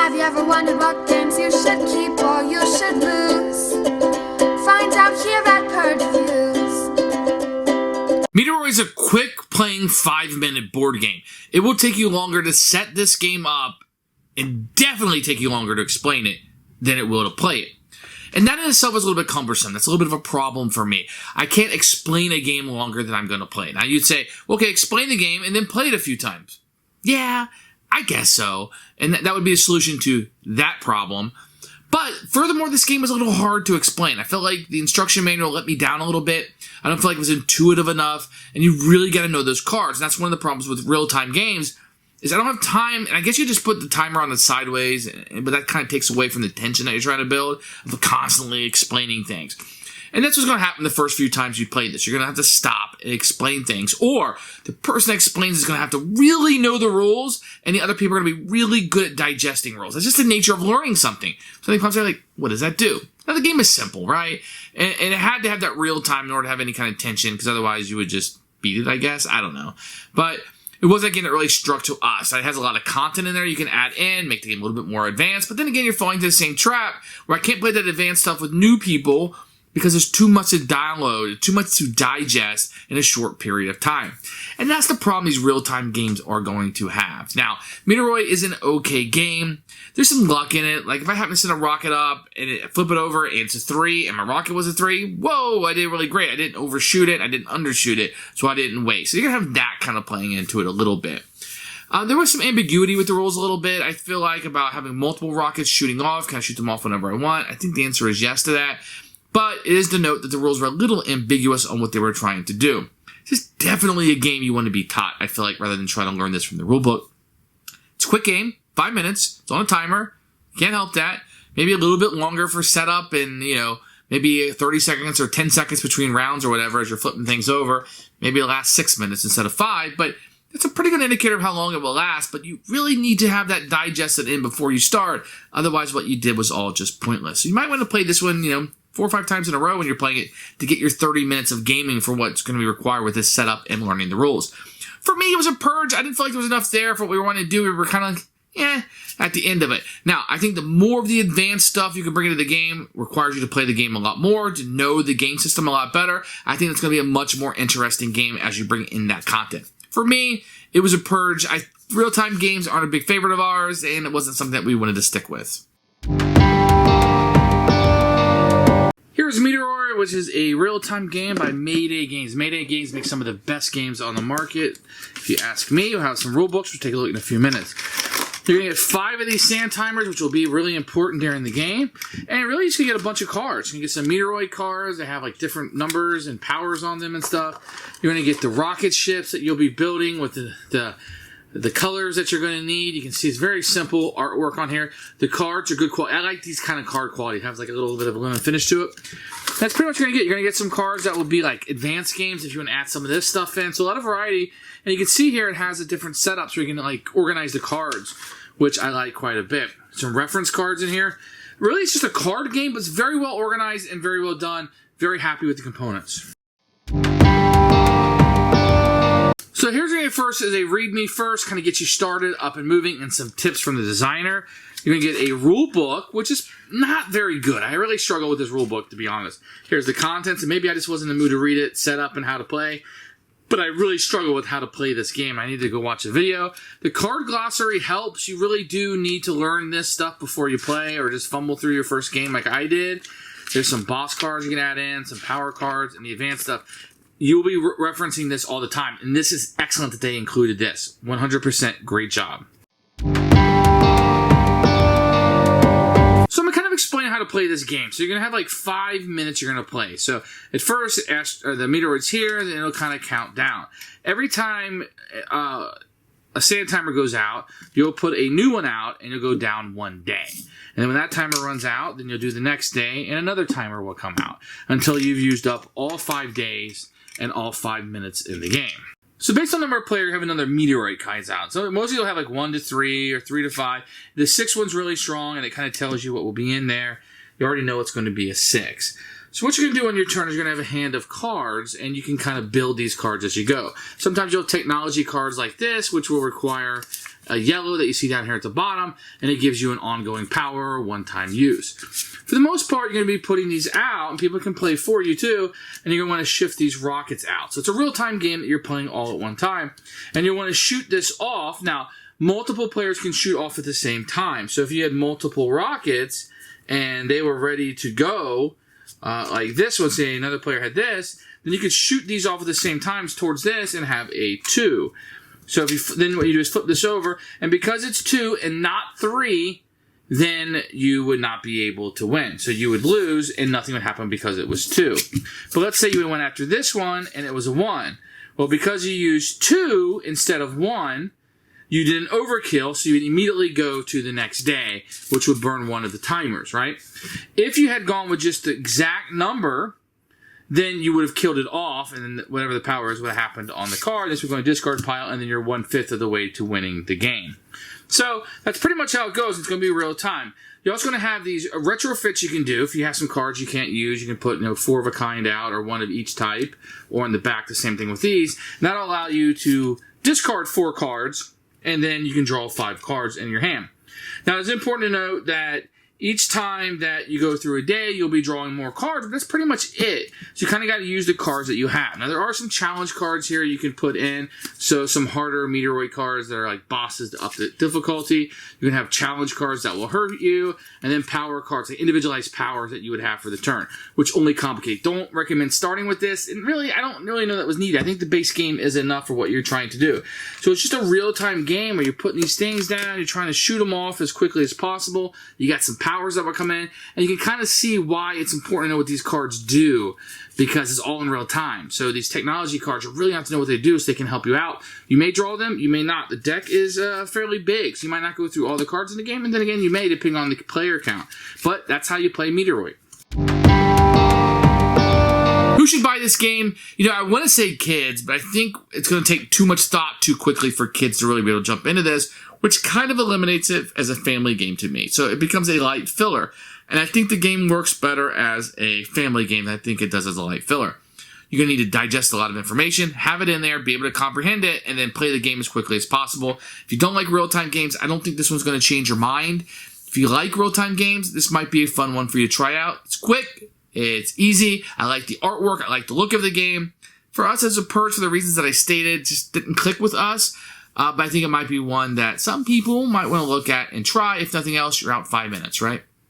Have you ever wondered what games you should keep or you should lose? Find out here at Purge Reviews. Meteor is a quick playing 5-minute board game. It will take you longer to set this game up and definitely take you longer to explain it than it will to play it. And that in itself is a little bit cumbersome. That's a little bit of a problem for me. I can't explain a game longer than I'm going to play it. Now you'd say, okay, explain the game and then play it a few times. Yeah, I guess so. And that would be a solution to that problem. But furthermore, this game was a little hard to explain. I felt like the instruction manual let me down a little bit. I don't feel like it was intuitive enough. And you really got to know those cards. And that's one of the problems with real-time games is I don't have time. And I guess you just put the timer on the sideways. But that kind of takes away from the tension that you're trying to build of constantly explaining things. And that's what's going to happen the first few times you play this. You're going to have to stop and explain things. Or the person that explains is going to have to really know the rules, and the other people are going to be really good at digesting rules. That's just the nature of learning something. Something comes out like, what does that do? Now, the game is simple, right? And it had to have that real time in order to have any kind of tension, because otherwise you would just beat it, I guess. I don't know. But it wasn't a game that really struck to us. It has a lot of content in there you can add in, make the game a little bit more advanced. But then again, you're falling into the same trap where I can't play that advanced stuff with new people because there's too much to download, too much to digest in a short period of time. And that's the problem these real-time games are going to have. Now, Meteor is an okay game. There's some luck in it. Like, if I happen to send a rocket up and flip it over and it's a 3 and my rocket was a 3, whoa, I did really great. I didn't overshoot it. I didn't undershoot it. So I didn't waste. So you're going to have that kind of playing into it a little bit. There was some ambiguity with the rules a little bit, I feel like, about having multiple rockets shooting off. Can I shoot them off whenever I want? I think the answer is yes to that. But it is to note that the rules were a little ambiguous on what they were trying to do. This is definitely a game you want to be taught, I feel like, rather than try to learn this from the rulebook. It's a quick game, 5 minutes. It's on a timer. Can't help that. Maybe a little bit longer for setup and, maybe 30 seconds or 10 seconds between rounds or whatever as you're flipping things over. Maybe it'll last 6 minutes instead of 5, but it's a pretty good indicator of how long it will last, but you really need to have that digested in before you start. Otherwise, what you did was all just pointless. So you might want to play this one, 4 or 5 times in a row when you're playing it to get your 30 minutes of gaming for what's going to be required with this setup and learning the rules. For me, it was a purge. I didn't feel like there was enough there for what we wanted to do. We were kind of at the end of it. Now, I think the more of the advanced stuff you can bring into the game requires you to play the game a lot more, to know the game system a lot better. I think it's going to be a much more interesting game as you bring in that content. For me, it was a purge. Real-time games aren't a big favorite of ours, and it wasn't something that we wanted to stick with. Here's Meteor, which is a real-time game by Mayday Games. Mayday Games makes some of the best games on the market. If you ask me, we'll have some rule books. We'll take a look in a few minutes. You're going to get 5 of these sand timers, which will be really important during the game. And really, you're just going to get a bunch of cards. You can get some Meteoroid cards that have like different numbers and powers on them and stuff. You're going to get the rocket ships that you'll be building with the colors that you're going to need. You can see it's very simple artwork on here. The cards are good quality. I like these kind of card quality. It has like a little bit of a lemon finish to it. That's pretty much what you're going to get. You're going to get some cards that will be like advanced games if you want to add some of this stuff in. So a lot of variety. And you can see here it has a different setups where you can like organize the cards, which I like quite a bit. Some reference cards in here. Really, it's just a card game, but it's very well organized and very well done. Very happy with the components. So here's going to get first is a read me first, kind of get you started, up and moving, and some tips from the designer. You're going to get a rule book, which is not very good. I really struggle with this rule book, to be honest. Here's the contents, and maybe I just wasn't in the mood to read it, set up, and how to play. But I really struggle with how to play this game. I need to go watch a video. The card glossary helps. You really do need to learn this stuff before you play or just fumble through your first game like I did. There's some boss cards you can add in, some power cards, and the advanced stuff. You'll be referencing this all the time, and this is excellent that they included this. 100% great job. So I'm going to kind of explain how to play this game. So you're going to have like 5 minutes you're going to play. So at first, the meteor's here, then it'll kind of count down. Every time a sand timer goes out, you'll put a new one out, and you'll go down 1 day. And then when that timer runs out, then you'll do the next day, and another timer will come out until you've used up all 5 days and all 5 minutes in the game. So based on the number of players, you have another Meteorite kinds out. So most of you will have like 1 to 3 or 3 to 5. The 6 one's really strong, and it kind of tells you what will be in there. You already know it's going to be a 6. So what you're going to do on your turn is you're going to have a hand of cards, and you can kind of build these cards as you go. Sometimes you'll have technology cards like this, which will require a yellow that you see down here at the bottom, and it gives you an ongoing power or one-time use. For the most part, you're going to be putting these out, and people can play for you too, and you're going to want to shift these rockets out. So it's a real-time game that you're playing all at one time, and you'll want to shoot this off. Now, multiple players can shoot off at the same time. So if you had multiple rockets, and they were ready to go, like this one, say another player had this, then you could shoot these off at the same times towards this and have a 2. So then what you do is flip this over, and because it's 2 and not 3, then you would not be able to win. So you would lose, and nothing would happen because it was 2. But let's say you went after this one, and it was a 1. Well, because you used 2 instead of 1, you did an overkill, so you would immediately go to the next day, which would burn one of the timers, right? If you had gone with just the exact number, then you would have killed it off, and then whatever the power is would have happened on the card. This would go in a discard pile, and then you're 1/5 of the way to winning the game. So that's pretty much how it goes. It's going to be real time. You're also going to have these retrofits you can do. If you have some cards you can't use, you can put 4 of a kind out, or 1 of each type, or in the back the same thing with these. And that'll allow you to discard 4 cards, and then you can draw 5 cards in your hand. Now, it's important to note that each time that you go through a day, you'll be drawing more cards, but that's pretty much it. So you kind of got to use the cards that you have. Now, there are some challenge cards here you can put in. So some harder Meteor cards that are like bosses to up the difficulty. You can have challenge cards that will hurt you, and then power cards, like individualized powers that you would have for the turn, which only complicate. Don't recommend starting with this. And really, I don't really know that was needed. I think the base game is enough for what you're trying to do. So it's just a real-time game where you're putting these things down, you're trying to shoot them off as quickly as possible. You got some powers that will come in, and you can kind of see why it's important to know what these cards do, because it's all in real time. So these technology cards, you really have to know what they do so they can help you out. You may draw them, you may not. The deck is fairly big, so you might not go through all the cards in the game, and then again, you may, depending on the player count. But that's how you play Meteor. Who should buy this game? I want to say kids, but I think it's going to take too much thought too quickly for kids to really be able to jump into this, which kind of eliminates it as a family game to me. So it becomes a light filler. And I think the game works better as a family game than I think it does as a light filler. You're going to need to digest a lot of information, have it in there, be able to comprehend it, and then play the game as quickly as possible. If you don't like real-time games, I don't think this one's going to change your mind. If you like real-time games, this might be a fun one for you to try out. It's quick. It's easy. I like the artwork. I like the look of the game. For us as a Purge, for the reasons that I stated, just didn't click with us. But I think it might be one that some people might want to look at and try. If nothing else, you're out 5 minutes, right?